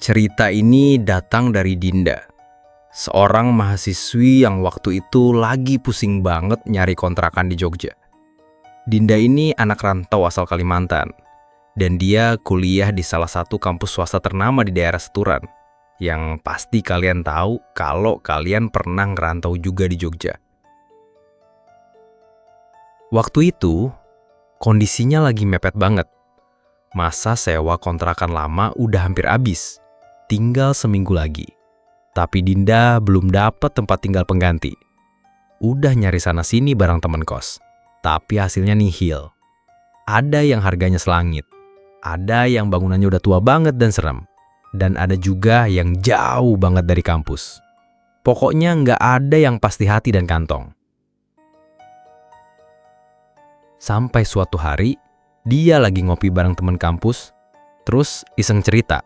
Cerita ini datang dari Dinda, seorang mahasiswi yang waktu itu lagi pusing banget nyari kontrakan di Jogja. Dinda ini anak rantau asal Kalimantan, dan dia kuliah di salah satu kampus swasta ternama di daerah Seturan, yang pasti kalian tahu kalau kalian pernah ngerantau juga di Jogja. Waktu itu, kondisinya lagi mepet banget. Masa sewa kontrakan lama udah hampir habis. Tinggal seminggu lagi. Tapi Dinda belum dapat tempat tinggal pengganti. Udah nyari sana-sini bareng temen kos. Tapi hasilnya nihil. Ada yang harganya selangit. Ada yang bangunannya udah tua banget dan serem. Dan ada juga yang jauh banget dari kampus. Pokoknya nggak ada yang pasti hati dan kantong. Sampai suatu hari, dia lagi ngopi bareng temen kampus. Terus iseng cerita.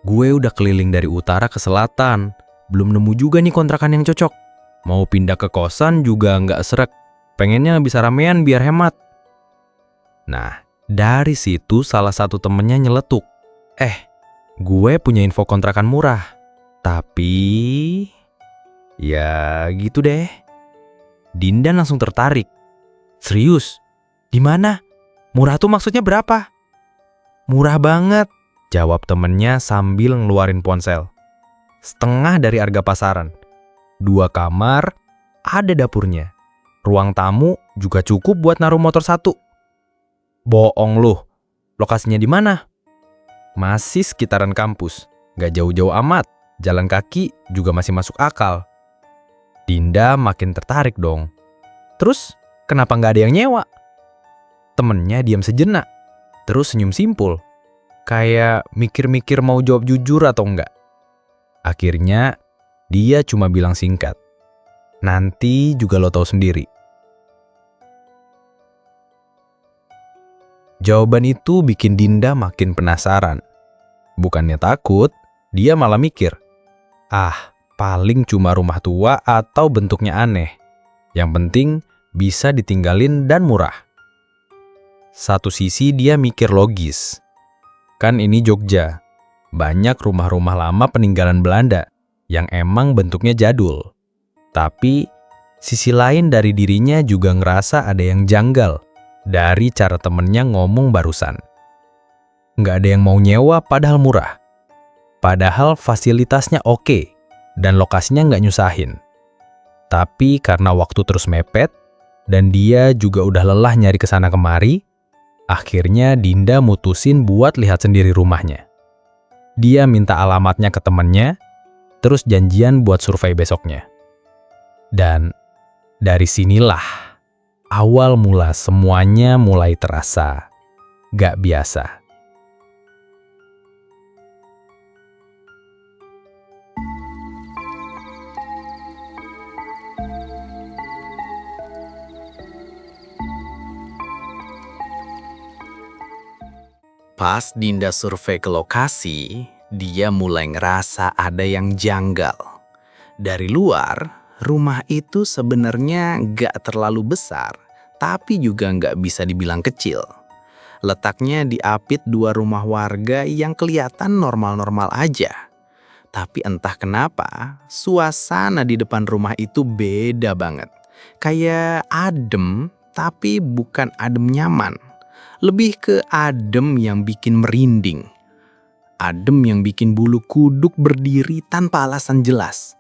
Gue udah keliling dari utara ke selatan, belum nemu juga nih kontrakan yang cocok. Mau pindah ke kosan juga nggak srek, pengennya bisa ramean biar hemat. Nah, dari situ salah satu temennya nyeletuk. Gue punya info kontrakan murah. Tapi, ya gitu deh. Dinda langsung tertarik. Serius? Di mana? Murah tuh maksudnya berapa? Murah banget, jawab temennya sambil ngeluarin ponsel. Setengah dari harga pasaran. 2 kamar, ada dapurnya. Ruang tamu juga cukup buat naruh motor 1. Bohong lu. Lokasinya di mana? Masih sekitaran kampus. Gak jauh-jauh amat. Jalan kaki juga masih masuk akal. Dinda makin tertarik dong. Terus, kenapa gak ada yang nyewa? Temennya diam sejenak. Terus senyum simpul. Kayak mikir-mikir mau jawab jujur atau enggak. Akhirnya, dia cuma bilang singkat. Nanti juga lo tahu sendiri. Jawaban itu bikin Dinda makin penasaran. Bukannya takut, dia malah mikir. Paling cuma rumah tua atau bentuknya aneh. Yang penting bisa ditinggalin dan murah. Satu sisi dia mikir logis. Kan ini Jogja, banyak rumah-rumah lama peninggalan Belanda yang emang bentuknya jadul. Tapi, sisi lain dari dirinya juga ngerasa ada yang janggal dari cara temennya ngomong barusan. Nggak ada yang mau nyewa padahal murah. Padahal fasilitasnya oke dan lokasinya nggak nyusahin. Tapi karena waktu terus mepet dan dia juga udah lelah nyari kesana kemari, akhirnya Dinda mutusin buat lihat sendiri rumahnya. Dia minta alamatnya ke temennya, terus janjian buat survei besoknya. Dan dari sinilah awal mula semuanya mulai terasa gak biasa. Pas Dinda survei ke lokasi, dia mulai ngerasa ada yang janggal. Dari luar, rumah itu sebenarnya gak terlalu besar, tapi juga gak bisa dibilang kecil. Letaknya diapit 2 rumah warga yang kelihatan normal-normal aja. Tapi entah kenapa, suasana di depan rumah itu beda banget. Kayak adem, tapi bukan adem nyaman. Lebih ke adem yang bikin merinding. Adem yang bikin bulu kuduk berdiri tanpa alasan jelas.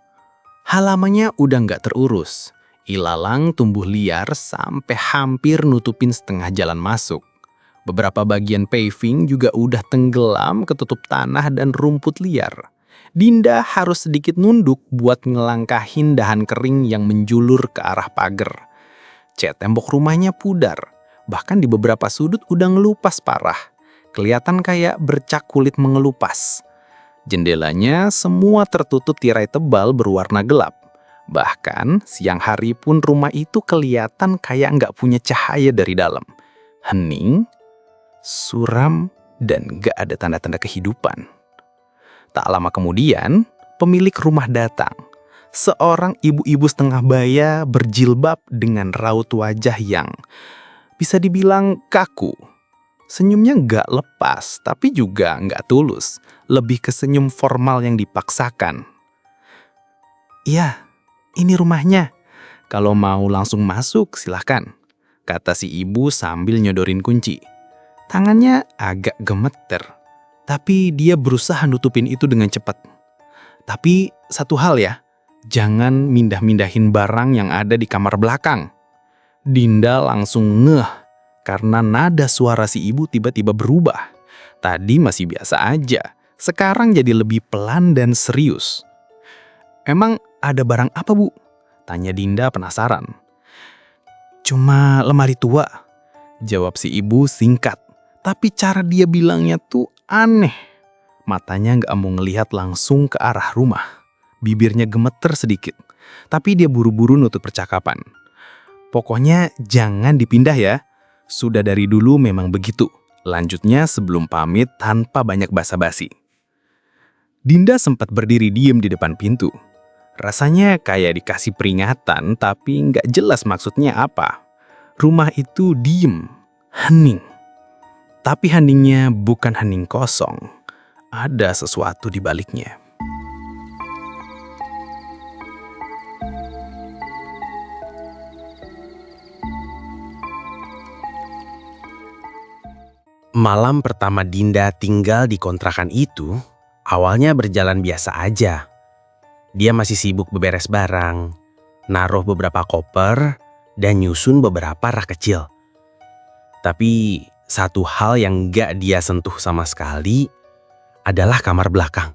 Halamannya udah nggak terurus. Ilalang tumbuh liar sampai hampir nutupin setengah jalan masuk. Beberapa bagian paving juga udah tenggelam ketutup tanah dan rumput liar. Dinda harus sedikit nunduk buat ngelangkahin dahan kering yang menjulur ke arah pagar. Cat tembok rumahnya pudar. Bahkan di beberapa sudut udah ngelupas parah. Kelihatan kayak bercak kulit mengelupas. Jendelanya semua tertutup tirai tebal berwarna gelap. Bahkan siang hari pun rumah itu kelihatan kayak nggak punya cahaya dari dalam. Hening, suram, dan nggak ada tanda-tanda kehidupan. Tak lama kemudian, pemilik rumah datang. Seorang ibu-ibu setengah baya berjilbab dengan raut wajah yang bisa dibilang kaku. Senyumnya nggak lepas, tapi juga nggak tulus. Lebih ke senyum formal yang dipaksakan. "Iya, ini rumahnya. Kalau mau langsung masuk, silahkan," kata si ibu sambil nyodorin kunci. Tangannya agak gemeter, tapi dia berusaha nutupin itu dengan cepat. "Tapi satu hal ya, jangan mindah-mindahin barang yang ada di kamar belakang." Dinda langsung ngeh karena nada suara si ibu tiba-tiba berubah. Tadi masih biasa aja, sekarang jadi lebih pelan dan serius. "Emang ada barang apa, Bu?" tanya Dinda penasaran. "Cuma lemari tua," jawab si ibu singkat. Tapi cara dia bilangnya tuh aneh. Matanya nggak mau ngelihat langsung ke arah rumah. Bibirnya gemeter sedikit. Tapi dia buru-buru nutup percakapan. "Pokoknya jangan dipindah ya. Sudah dari dulu memang begitu," lanjutnya sebelum pamit tanpa banyak basa-basi. Dinda sempat berdiri diem di depan pintu. Rasanya kayak dikasih peringatan tapi nggak jelas maksudnya apa. Rumah itu diem, hening. Tapi heningnya bukan hening kosong. Ada sesuatu di baliknya. Malam pertama Dinda tinggal di kontrakan itu, awalnya berjalan biasa aja. Dia masih sibuk beberes barang, naruh beberapa koper, dan nyusun beberapa rak kecil. Tapi satu hal yang gak dia sentuh sama sekali adalah kamar belakang.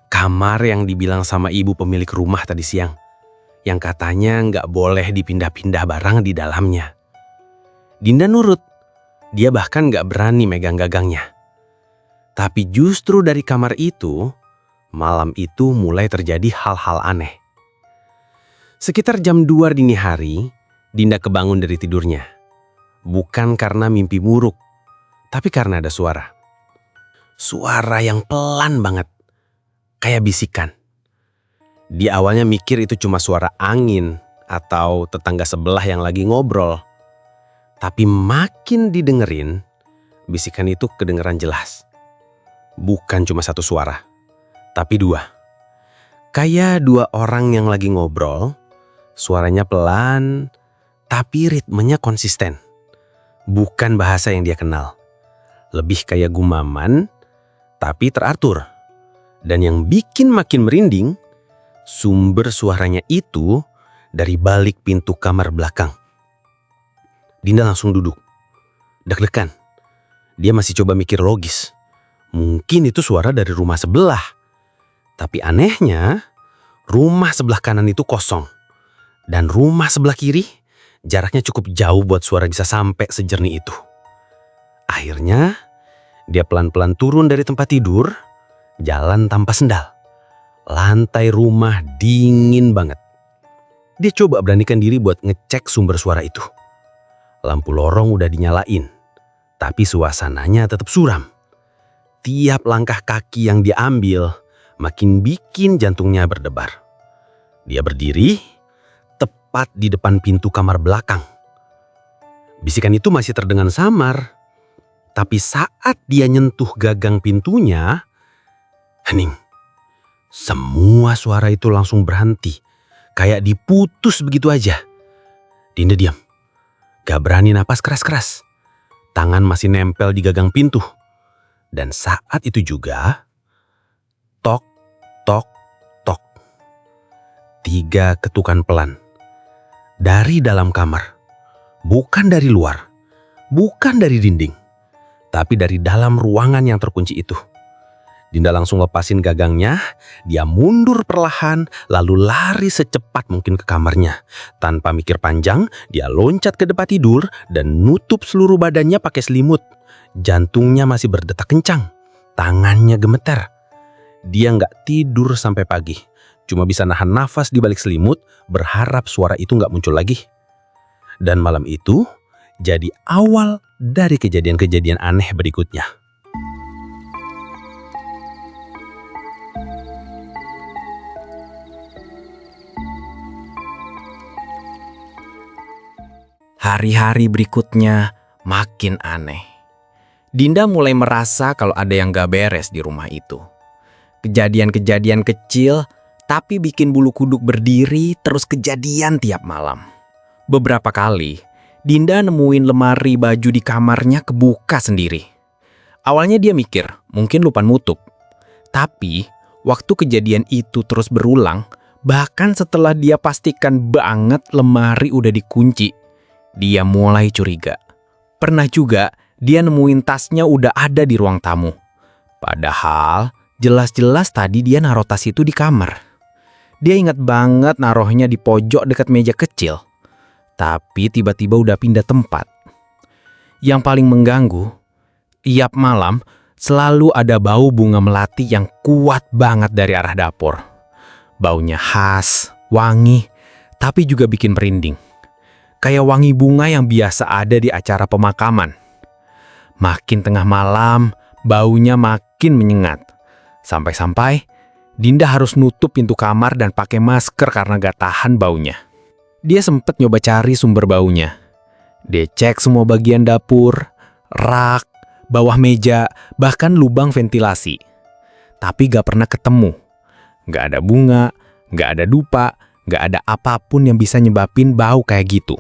Kamar yang dibilang sama ibu pemilik rumah tadi siang, yang katanya gak boleh dipindah-pindah barang di dalamnya. Dinda nurut, dia bahkan gak berani megang gagangnya. Tapi justru dari kamar itu, malam itu mulai terjadi hal-hal aneh. Sekitar jam 2 dini hari, Dinda kebangun dari tidurnya. Bukan karena mimpi buruk, tapi karena ada suara. Suara yang pelan banget, kayak bisikan. Dia awalnya mikir itu cuma suara angin atau tetangga sebelah yang lagi ngobrol. Tapi makin didengerin, bisikan itu kedengeran jelas. Bukan cuma satu suara, tapi dua. Kayak dua orang yang lagi ngobrol, suaranya pelan, tapi ritmenya konsisten. Bukan bahasa yang dia kenal. Lebih kayak gumaman, tapi teratur. Dan yang bikin makin merinding, sumber suaranya itu dari balik pintu kamar belakang. Dinda langsung duduk. Deg-degan. Dia masih coba mikir logis. Mungkin itu suara dari rumah sebelah. Tapi anehnya, rumah sebelah kanan itu kosong. Dan rumah sebelah kiri, jaraknya cukup jauh buat suara bisa sampai sejernih itu. Akhirnya, dia pelan-pelan turun dari tempat tidur, jalan tanpa sendal. Lantai rumah dingin banget. Dia coba beranikan diri buat ngecek sumber suara itu. Lampu lorong udah dinyalain, tapi suasananya tetap suram. Tiap langkah kaki yang dia ambil, makin bikin jantungnya berdebar. Dia berdiri, tepat di depan pintu kamar belakang. Bisikan itu masih terdengar samar, tapi saat dia nyentuh gagang pintunya, hening. Semua suara itu langsung berhenti, kayak diputus begitu aja. Dinda diam, gak berani napas keras-keras. Tangan masih nempel di gagang pintu. Dan saat itu juga, tok, tok, tok. 3 ketukan pelan. Dari dalam kamar. Bukan dari luar. Bukan dari dinding. Tapi dari dalam ruangan yang terkunci itu. Dinda langsung lepasin gagangnya. Dia mundur perlahan lalu lari secepat mungkin ke kamarnya. Tanpa mikir panjang, dia loncat ke tempat tidur dan nutup seluruh badannya pakai selimut. Jantungnya masih berdetak kencang. Tangannya gemeter. Dia nggak tidur sampai pagi. Cuma bisa nahan nafas di balik selimut, berharap suara itu nggak muncul lagi. Dan malam itu jadi awal dari kejadian-kejadian aneh berikutnya. Hari-hari berikutnya makin aneh. Dinda mulai merasa kalau ada yang gak beres di rumah itu. Kejadian-kejadian kecil, tapi bikin bulu kuduk berdiri terus kejadian tiap malam. Beberapa kali, Dinda nemuin lemari baju di kamarnya kebuka sendiri. Awalnya dia mikir, mungkin lupa nutup. Tapi, waktu kejadian itu terus berulang, bahkan setelah dia pastikan banget lemari udah dikunci, dia mulai curiga. Pernah juga, dia nemuin tasnya udah ada di ruang tamu. Padahal, jelas-jelas tadi dia naruh tas itu di kamar. Dia ingat banget naruhnya di pojok dekat meja kecil. Tapi tiba-tiba udah pindah tempat. Yang paling mengganggu, tiap malam selalu ada bau bunga melati yang kuat banget dari arah dapur. Baunya khas, wangi, tapi juga bikin merinding. Kayak wangi bunga yang biasa ada di acara pemakaman. Makin tengah malam, baunya makin menyengat. Sampai-sampai, Dinda harus nutup pintu kamar dan pakai masker karena gak tahan baunya. Dia sempat nyoba cari sumber baunya. Dia cek semua bagian dapur, rak, bawah meja, bahkan lubang ventilasi. Tapi gak pernah ketemu. Gak ada bunga, gak ada dupa, gak ada apapun yang bisa nyebabin bau kayak gitu.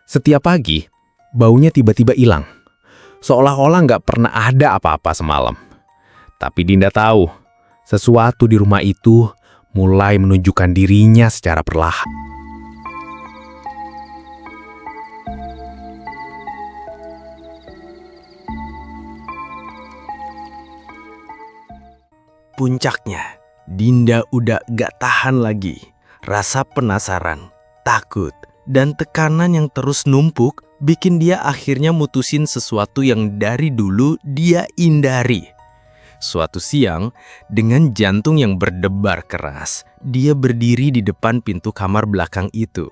Setiap pagi, baunya tiba-tiba hilang. Seolah-olah gak pernah ada apa-apa semalam. Tapi Dinda tahu, sesuatu di rumah itu mulai menunjukkan dirinya secara perlahan. Puncaknya, Dinda udah gak tahan lagi. Rasa penasaran, takut, dan tekanan yang terus numpuk bikin dia akhirnya mutusin sesuatu yang dari dulu dia hindari. Suatu siang, dengan jantung yang berdebar keras, dia berdiri di depan pintu kamar belakang itu.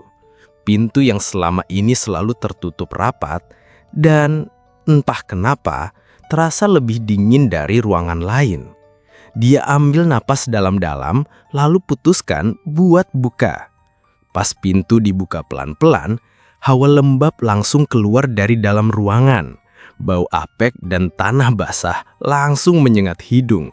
Pintu yang selama ini selalu tertutup rapat dan entah kenapa terasa lebih dingin dari ruangan lain. Dia ambil napas dalam-dalam lalu putuskan buat buka. Pas pintu dibuka pelan-pelan, hawa lembab langsung keluar dari dalam ruangan. Bau apek dan tanah basah langsung menyengat hidung.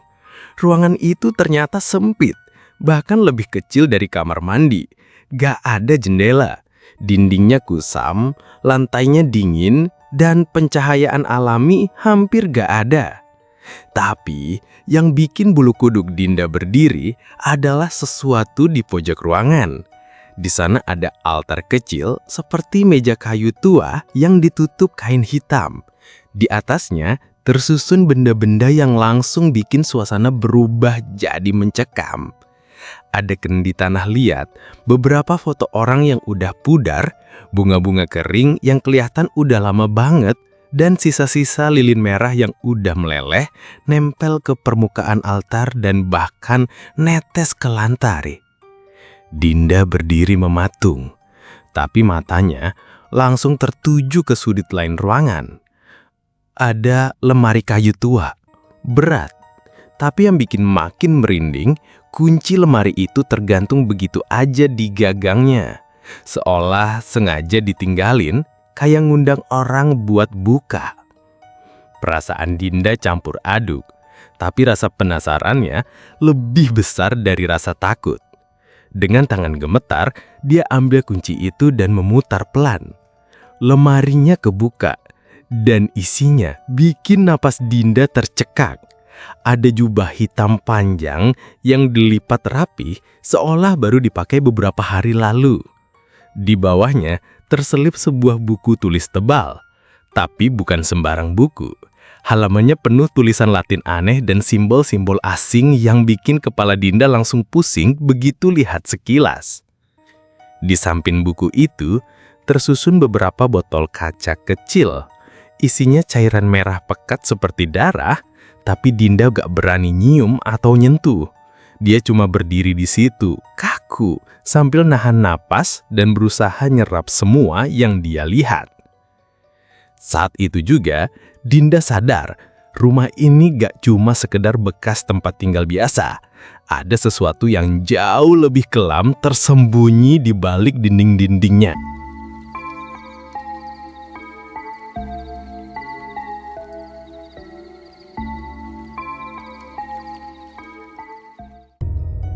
Ruangan itu ternyata sempit, bahkan lebih kecil dari kamar mandi. Gak ada jendela, dindingnya kusam, lantainya dingin, dan pencahayaan alami hampir gak ada. Tapi, yang bikin bulu kuduk Dinda berdiri adalah sesuatu di pojok ruangan. Di sana ada altar kecil seperti meja kayu tua yang ditutup kain hitam. Di atasnya tersusun benda-benda yang langsung bikin suasana berubah jadi mencekam. Ada kendi tanah liat, beberapa foto orang yang udah pudar, bunga-bunga kering yang kelihatan udah lama banget, dan sisa-sisa lilin merah yang udah meleleh, nempel ke permukaan altar dan bahkan netes ke lantai. Dinda berdiri mematung, tapi matanya langsung tertuju ke sudut lain ruangan. Ada lemari kayu tua, berat, tapi yang bikin makin merinding, kunci lemari itu tergantung begitu aja di gagangnya, seolah sengaja ditinggalin, kayak ngundang orang buat buka. Perasaan Dinda campur aduk, tapi rasa penasarannya lebih besar dari rasa takut. Dengan tangan gemetar, dia ambil kunci itu dan memutar pelan. Lemarinya kebuka, dan isinya bikin napas Dinda tercekak. Ada jubah hitam panjang yang dilipat rapi, seolah baru dipakai beberapa hari lalu. Di bawahnya terselip sebuah buku tulis tebal, tapi bukan sembarang buku. Halamannya penuh tulisan Latin aneh dan simbol-simbol asing yang bikin kepala Dinda langsung pusing begitu lihat sekilas. Di samping buku itu, tersusun beberapa botol kaca kecil. Isinya cairan merah pekat seperti darah, tapi Dinda gak berani nyium atau nyentuh. Dia cuma berdiri di situ, kaku, sambil nahan napas dan berusaha nyerap semua yang dia lihat. Saat itu juga, Dinda sadar, rumah ini gak cuma sekedar bekas tempat tinggal biasa. Ada sesuatu yang jauh lebih kelam tersembunyi di balik dinding-dindingnya.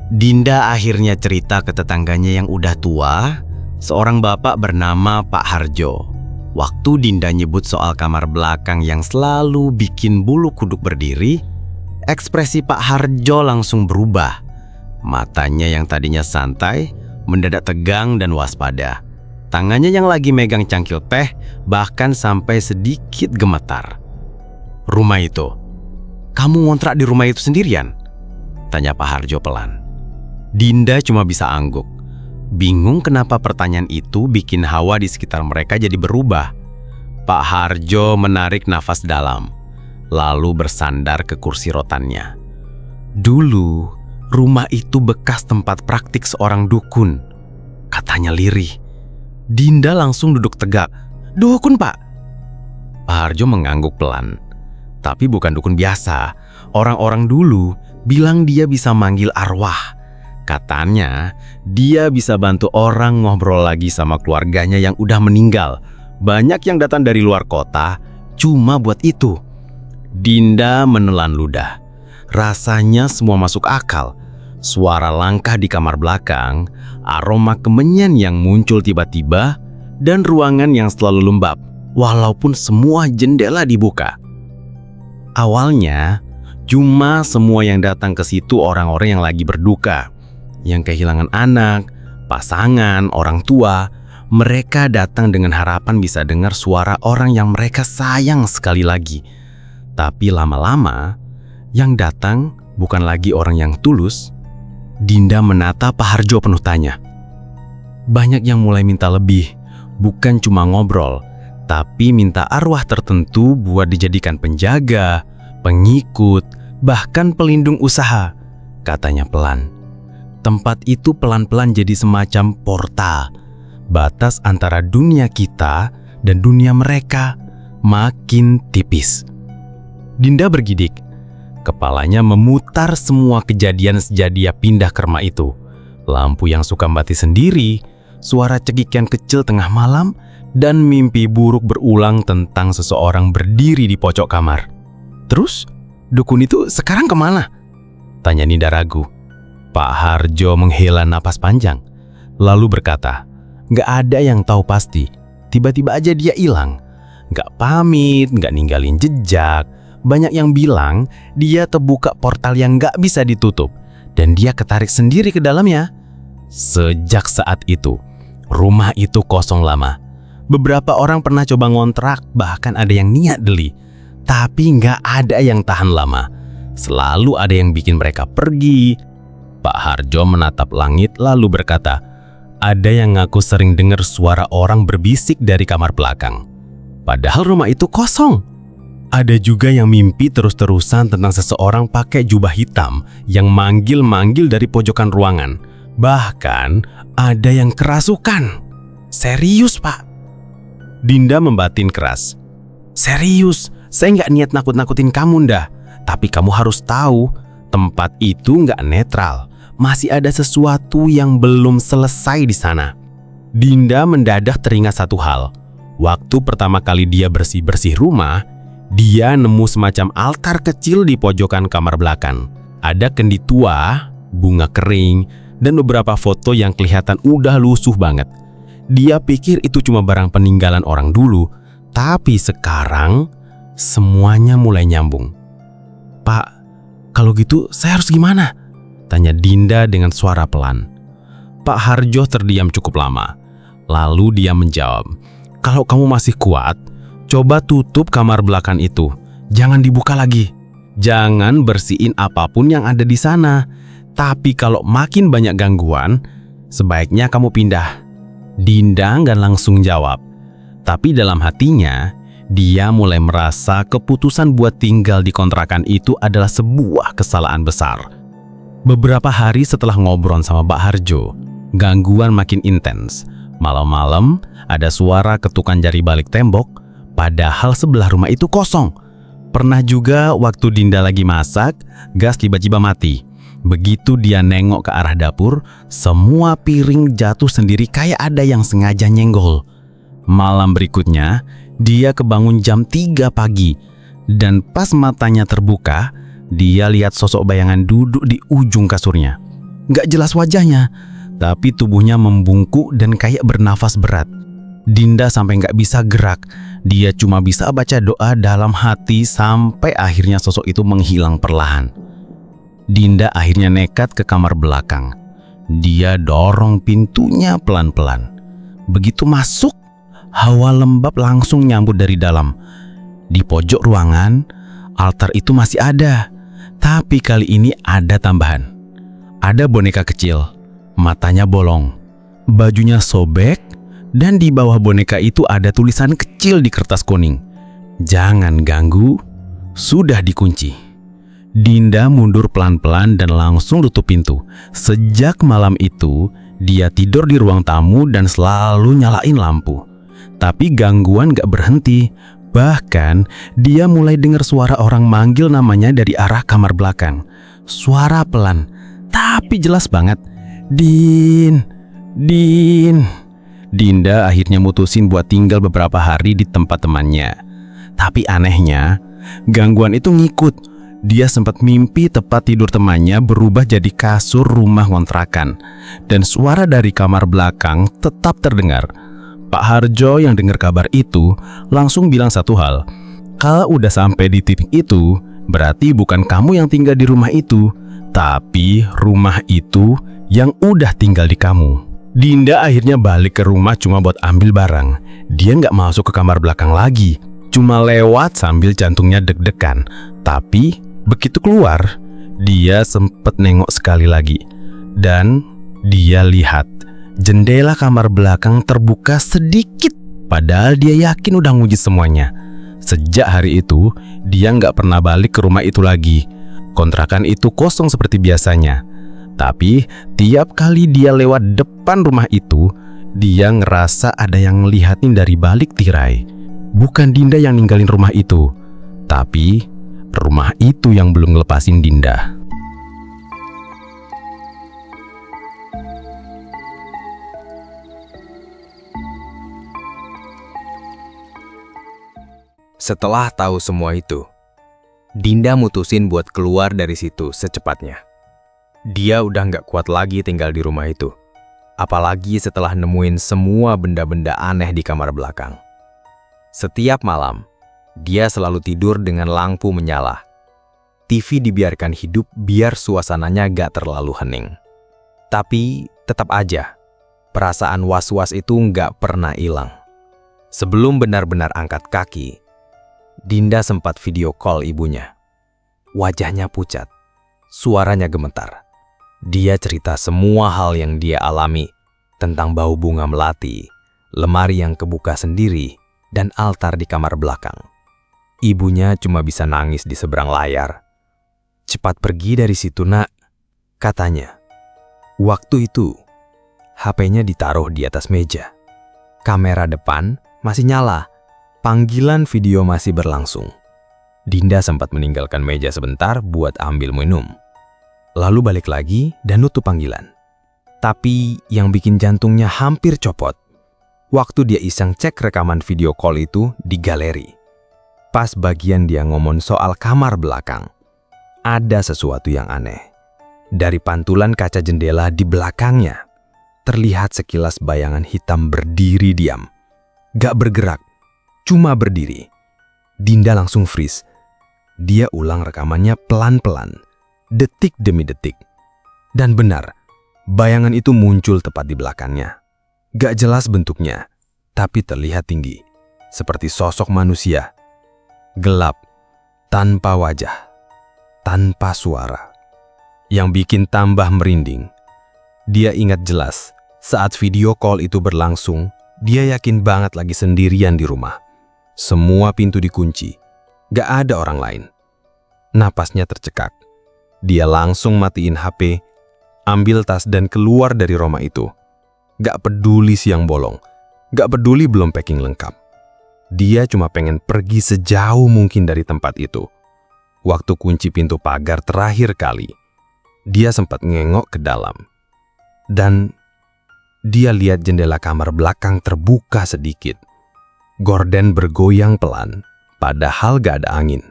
Dinda akhirnya cerita ke tetangganya yang udah tua, seorang bapak bernama Pak Harjo. Waktu Dinda nyebut soal kamar belakang yang selalu bikin bulu kuduk berdiri, ekspresi Pak Harjo langsung berubah. Matanya yang tadinya santai mendadak tegang dan waspada. Tangannya yang lagi megang cangkil teh bahkan sampai sedikit gemetar. "Rumah itu, kamu ngontrak di rumah itu sendirian?" tanya Pak Harjo pelan. Dinda cuma bisa angguk. Bingung kenapa pertanyaan itu bikin hawa di sekitar mereka jadi berubah. Pak Harjo menarik nafas dalam, lalu bersandar ke kursi rotannya. "Dulu, rumah itu bekas tempat praktik seorang dukun," katanya lirih. Dinda langsung duduk tegak. "Dukun, Pak?" Pak Harjo mengangguk pelan. "Tapi bukan dukun biasa. Orang-orang dulu bilang dia bisa manggil arwah. Katanya, dia bisa bantu orang ngobrol lagi sama keluarganya yang udah meninggal. Banyak yang datang dari luar kota cuma buat itu." Dinda menelan ludah. Rasanya semua masuk akal. Suara langkah di kamar belakang, aroma kemenyan yang muncul tiba-tiba, dan ruangan yang selalu lembab, walaupun semua jendela dibuka. Awalnya, cuma semua yang datang ke situ orang-orang yang lagi berduka, yang kehilangan anak, pasangan, orang tua. Mereka datang dengan harapan bisa dengar suara orang yang mereka sayang sekali lagi. Tapi lama-lama, yang datang bukan lagi orang yang tulus. Dinda menatap Pak Harjo penuh tanya. Banyak yang mulai minta lebih, bukan cuma ngobrol, tapi minta arwah tertentu buat dijadikan penjaga, pengikut, bahkan pelindung usaha, katanya pelan. Tempat itu pelan-pelan jadi semacam portal. Batas antara dunia kita dan dunia mereka makin tipis. Dinda bergidik. Kepalanya memutar semua kejadian sejak dia pindah ke rumah itu. Lampu yang suka mati sendiri, suara cekikian kecil tengah malam, dan mimpi buruk berulang tentang seseorang berdiri di pojok kamar. "Terus, dukun itu sekarang kemana?" tanya Dinda ragu. Pak Harjo menghela napas panjang, lalu berkata, "Gak ada yang tahu pasti. Tiba-tiba aja dia hilang. Gak pamit, gak ninggalin jejak. Banyak yang bilang dia terbuka portal yang gak bisa ditutup, dan dia ketarik sendiri ke dalamnya." Sejak saat itu, rumah itu kosong lama. Beberapa orang pernah coba ngontrak, bahkan ada yang niat beli. Tapi gak ada yang tahan lama. Selalu ada yang bikin mereka pergi. Pak Harjo menatap langit lalu berkata, "Ada yang ngaku sering dengar suara orang berbisik dari kamar belakang. Padahal rumah itu kosong. Ada juga yang mimpi terus-terusan tentang seseorang pakai jubah hitam yang manggil-manggil dari pojokan ruangan. Bahkan ada yang kerasukan." "Serius, Pak?" Dinda membatin keras. "Serius, saya nggak niat nakut-nakutin kamu, Ndah. Tapi kamu harus tahu, tempat itu nggak netral. Masih ada sesuatu yang belum selesai di sana." Dinda mendadak teringat satu hal. Waktu pertama kali dia bersih-bersih rumah, dia nemu semacam altar kecil di pojokan kamar belakang. Ada kendi tua, bunga kering, dan beberapa foto yang kelihatan udah lusuh banget. Dia pikir itu cuma barang peninggalan orang dulu, tapi sekarang semuanya mulai nyambung. "Pak, kalau gitu saya harus gimana?" tanya Dinda dengan suara pelan. Pak Harjo terdiam cukup lama. Lalu dia menjawab, "Kalau kamu masih kuat, coba tutup kamar belakang itu. Jangan dibuka lagi. Jangan bersihin apapun yang ada di sana. Tapi kalau makin banyak gangguan, sebaiknya kamu pindah." Dinda nggak langsung jawab. Tapi dalam hatinya, dia mulai merasa keputusan buat tinggal di kontrakan itu adalah sebuah kesalahan besar. Beberapa hari setelah ngobrol sama Pak Harjo, gangguan makin intens. Malam-malam ada suara ketukan jari balik tembok, padahal sebelah rumah itu kosong. Pernah juga waktu Dinda lagi masak, gas tiba-tiba mati. Begitu dia nengok ke arah dapur, semua piring jatuh sendiri kayak ada yang sengaja nyenggol. Malam berikutnya, dia kebangun jam 3 pagi, dan pas matanya terbuka, dia lihat sosok bayangan duduk di ujung kasurnya. Gak jelas wajahnya, tapi tubuhnya membungkuk dan kayak bernafas berat. Dinda sampai gak bisa gerak. Dia cuma bisa baca doa dalam hati sampai akhirnya sosok itu menghilang perlahan. Dinda akhirnya nekat ke kamar belakang. Dia dorong pintunya pelan-pelan. Begitu masuk, hawa lembab langsung nyambut dari dalam. Di pojok ruangan, altar itu masih ada. Tapi kali ini ada tambahan. Ada boneka kecil, matanya bolong, bajunya sobek, dan di bawah boneka itu ada tulisan kecil di kertas kuning. Jangan ganggu, sudah dikunci. Dinda mundur pelan-pelan dan langsung tutup pintu. Sejak malam itu, dia tidur di ruang tamu dan selalu nyalain lampu. Tapi gangguan gak berhenti. Bahkan, dia mulai dengar suara orang manggil namanya dari arah kamar belakang. Suara pelan, tapi jelas banget. Din, Din. Dinda akhirnya mutusin buat tinggal beberapa hari di tempat temannya. Tapi anehnya, gangguan itu ngikut. Dia sempat mimpi tempat tidur temannya berubah jadi kasur rumah kontrakan. Dan suara dari kamar belakang tetap terdengar. Pak Harjo yang dengar kabar itu langsung bilang satu hal. Kalau udah sampai di titik itu, berarti bukan kamu yang tinggal di rumah itu, tapi rumah itu yang udah tinggal di kamu. Dinda akhirnya balik ke rumah cuma buat ambil barang. Dia nggak masuk ke kamar belakang lagi, cuma lewat sambil jantungnya deg-degan. Tapi begitu keluar, dia sempet nengok sekali lagi. Dan dia lihat jendela kamar belakang terbuka sedikit. Padahal dia yakin udah nguji semuanya. Sejak hari itu, dia nggak pernah balik ke rumah itu lagi. Kontrakan itu kosong seperti biasanya. Tapi tiap kali dia lewat depan rumah itu, dia ngerasa ada yang ngeliatin dari balik tirai. Bukan Dinda yang ninggalin rumah itu, tapi rumah itu yang belum ngelepasin Dinda. Setelah tahu semua itu, Dinda mutusin buat keluar dari situ secepatnya. Dia udah nggak kuat lagi tinggal di rumah itu. Apalagi setelah nemuin semua benda-benda aneh di kamar belakang. Setiap malam, dia selalu tidur dengan lampu menyala. TV dibiarkan hidup biar suasananya gak terlalu hening. Tapi tetap aja, perasaan was-was itu nggak pernah hilang. Sebelum benar-benar angkat kaki, Dinda sempat video call ibunya. Wajahnya pucat, suaranya gemetar. Dia cerita semua hal yang dia alami tentang bau bunga melati, lemari yang kebuka sendiri, dan altar di kamar belakang. Ibunya cuma bisa nangis di seberang layar. "Cepat pergi dari situ, nak," katanya. Waktu itu, HP-nya ditaruh di atas meja. Kamera depan masih nyala. Panggilan video masih berlangsung. Dinda sempat meninggalkan meja sebentar buat ambil minum. Lalu balik lagi dan nutup panggilan. Tapi yang bikin jantungnya hampir copot, waktu dia iseng cek rekaman video call itu di galeri. Pas bagian dia ngomong soal kamar belakang, ada sesuatu yang aneh. Dari pantulan kaca jendela di belakangnya, terlihat sekilas bayangan hitam berdiri diam. Gak bergerak, cuma berdiri. Dinda langsung freeze. Dia ulang rekamannya pelan-pelan, detik demi detik. Dan benar, bayangan itu muncul tepat di belakangnya. Gak jelas bentuknya, tapi terlihat tinggi, seperti sosok manusia. Gelap, tanpa wajah, tanpa suara. Yang bikin tambah merinding, dia ingat jelas saat video call itu berlangsung, dia yakin banget lagi sendirian di rumah. Semua pintu dikunci, gak ada orang lain. Napasnya tercekak. Dia langsung matiin HP, ambil tas dan keluar dari rumah itu. Gak peduli siang bolong, gak peduli belum packing lengkap. Dia cuma pengen pergi sejauh mungkin dari tempat itu. Waktu kunci pintu pagar terakhir kali, dia sempat ngengok ke dalam. Dan dia lihat jendela kamar belakang terbuka sedikit. Gorden bergoyang pelan, padahal gak ada angin.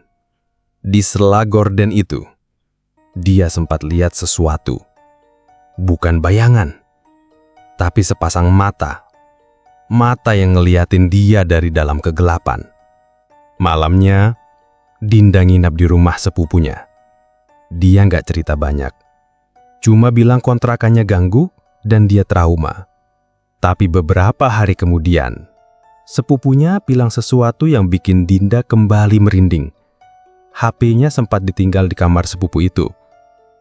Di sela gorden itu, dia sempat lihat sesuatu. Bukan bayangan, tapi sepasang mata. Mata yang ngeliatin dia dari dalam kegelapan. Malamnya, Dinda nginap di rumah sepupunya. Dia nggak cerita banyak. Cuma bilang kontrakannya ganggu dan dia trauma. Tapi beberapa hari kemudian, sepupunya bilang sesuatu yang bikin Dinda kembali merinding. HP-nya sempat ditinggal di kamar sepupu itu.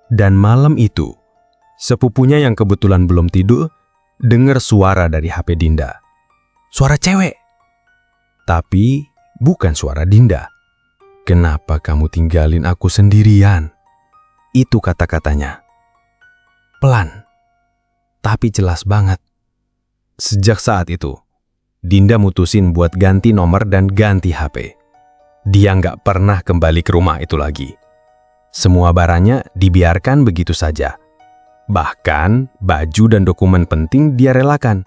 Dan malam itu, sepupunya yang kebetulan belum tidur, dengar suara dari HP Dinda. Suara cewek. Tapi bukan suara Dinda. Kenapa kamu tinggalin aku sendirian? Itu kata-katanya. Pelan, tapi jelas banget. Sejak saat itu, Dinda mutusin buat ganti nomor dan ganti HP. Dia nggak pernah kembali ke rumah itu lagi. Semua barangnya dibiarkan begitu saja. Bahkan baju dan dokumen penting dia relakan.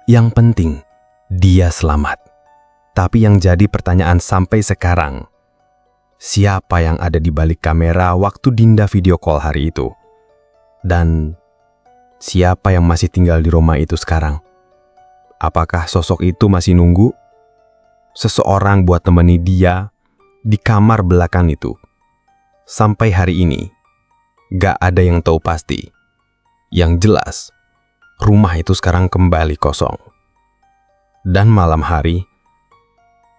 Yang penting, dia selamat. Tapi yang jadi pertanyaan sampai sekarang, siapa yang ada di balik kamera waktu Dinda video call hari itu? Dan siapa yang masih tinggal di rumah itu sekarang? Apakah sosok itu masih nunggu seseorang buat temani dia di kamar belakang itu? Sampai hari ini, gak ada yang tahu pasti. Yang jelas, rumah itu sekarang kembali kosong. Dan malam hari,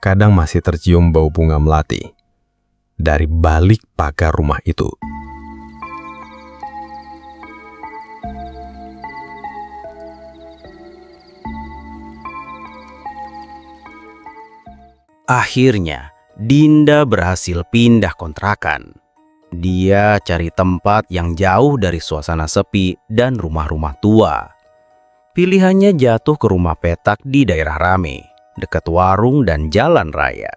kadang masih tercium bau bunga melati dari balik pagar rumah itu. Akhirnya, Dinda berhasil pindah kontrakan. Dia cari tempat yang jauh dari suasana sepi dan rumah-rumah tua. Pilihannya jatuh ke rumah petak di daerah rame, dekat warung dan jalan raya.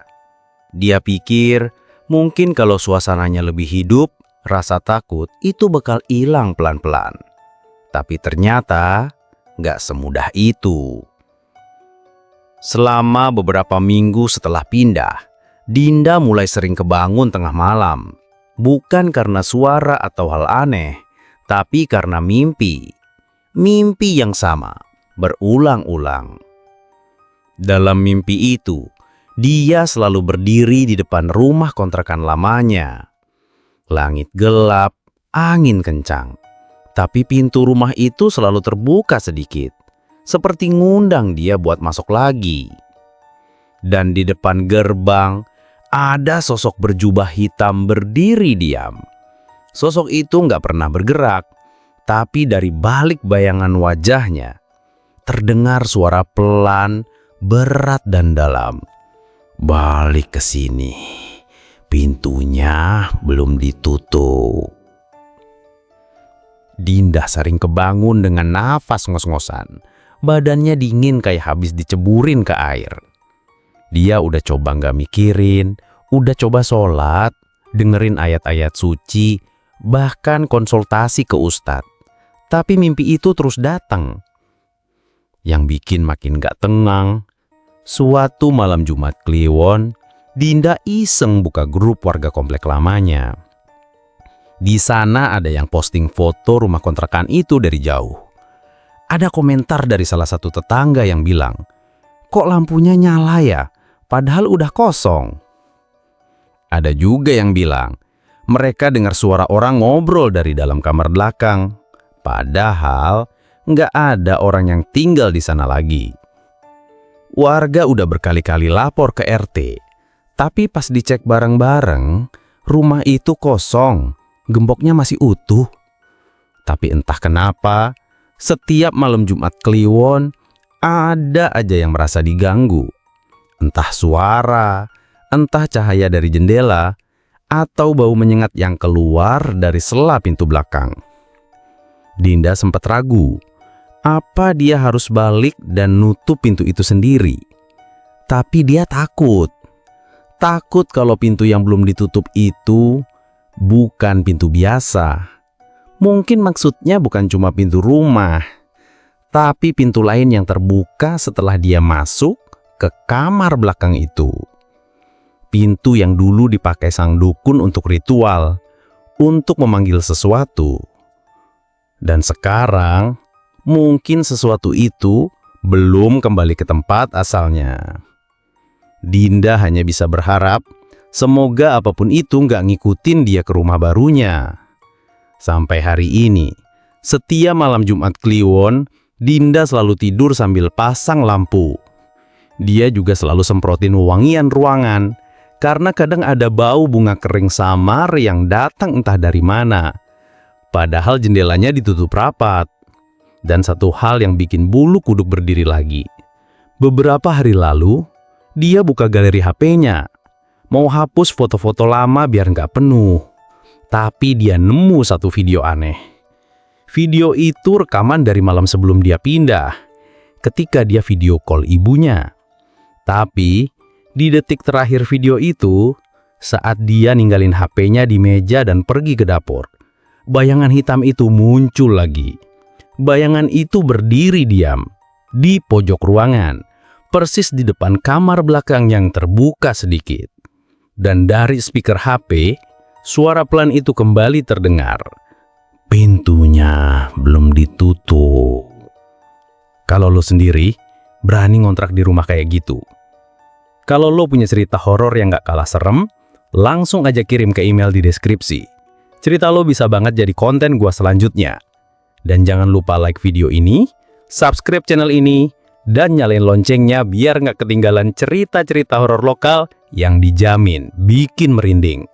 Dia pikir mungkin kalau suasananya lebih hidup, rasa takut itu bakal hilang pelan-pelan. Tapi ternyata nggak semudah itu. Selama beberapa minggu setelah pindah, Dinda mulai sering kebangun tengah malam. Bukan karena suara atau hal aneh, tapi karena mimpi. Mimpi yang sama, berulang-ulang. Dalam mimpi itu, dia selalu berdiri di depan rumah kontrakan lamanya. Langit gelap, angin kencang. Tapi pintu rumah itu selalu terbuka sedikit, seperti ngundang dia buat masuk lagi. Dan di depan gerbang, ada sosok berjubah hitam berdiri diam. Sosok itu nggak pernah bergerak, tapi dari balik bayangan wajahnya, terdengar suara pelan, berat dan dalam. Balik ke sini, pintunya belum ditutup. Dinda sering kebangun dengan nafas ngos-ngosan. Badannya dingin kayak habis diceburin ke air. Dia udah coba nggak mikirin, udah coba sholat, dengerin ayat-ayat suci, bahkan konsultasi ke ustadz. Tapi mimpi itu terus datang. Yang bikin makin gak tenang, suatu malam Jumat Kliwon, Dinda iseng buka grup warga komplek lamanya. Di sana ada yang posting foto rumah kontrakan itu dari jauh. Ada komentar dari salah satu tetangga yang bilang, "Kok lampunya nyala ya? Padahal udah kosong." Ada juga yang bilang, mereka dengar suara orang ngobrol dari dalam kamar belakang. Padahal nggak ada orang yang tinggal di sana lagi. Warga udah berkali-kali lapor ke RT. Tapi pas dicek bareng-bareng, rumah itu kosong, gemboknya masih utuh. Tapi entah kenapa, setiap malam Jumat Kliwon, ada aja yang merasa diganggu. Entah suara, entah cahaya dari jendela, atau bau menyengat yang keluar dari sela pintu belakang. Dinda sempat ragu, apa dia harus balik dan nutup pintu itu sendiri. Tapi dia takut. Takut kalau pintu yang belum ditutup itu bukan pintu biasa. Mungkin maksudnya bukan cuma pintu rumah, tapi pintu lain yang terbuka setelah dia masuk ke kamar belakang itu. Pintu yang dulu dipakai sang dukun untuk ritual, untuk memanggil sesuatu. Dan sekarang, mungkin sesuatu itu belum kembali ke tempat asalnya. Dinda hanya bisa berharap semoga apapun itu nggak ngikutin dia ke rumah barunya. Sampai hari ini, setiap malam Jumat Kliwon, Dinda selalu tidur sambil pasang lampu. Dia juga selalu semprotin wewangian ruangan, karena kadang ada bau bunga kering samar yang datang entah dari mana. Padahal jendelanya ditutup rapat. Dan satu hal yang bikin bulu kuduk berdiri lagi. Beberapa hari lalu, dia buka galeri HP-nya. Mau hapus foto-foto lama biar nggak penuh. Tapi dia nemu satu video aneh. Video itu rekaman dari malam sebelum dia pindah. Ketika dia video call ibunya. Tapi, di detik terakhir video itu, saat dia ninggalin HP-nya di meja dan pergi ke dapur, bayangan hitam itu muncul lagi. Bayangan itu berdiri diam di pojok ruangan, persis di depan kamar belakang yang terbuka sedikit. Dan dari speaker HP, suara pelan itu kembali terdengar. Pintunya belum ditutup. Kalau lo sendiri, berani ngontrak di rumah kayak gitu? Kalau lo punya cerita horor yang gak kalah serem, langsung aja kirim ke email di deskripsi. Cerita lo bisa banget jadi konten gua selanjutnya. Dan jangan lupa like video ini, subscribe channel ini, dan nyalain loncengnya biar nggak ketinggalan cerita-cerita horor lokal yang dijamin bikin merinding.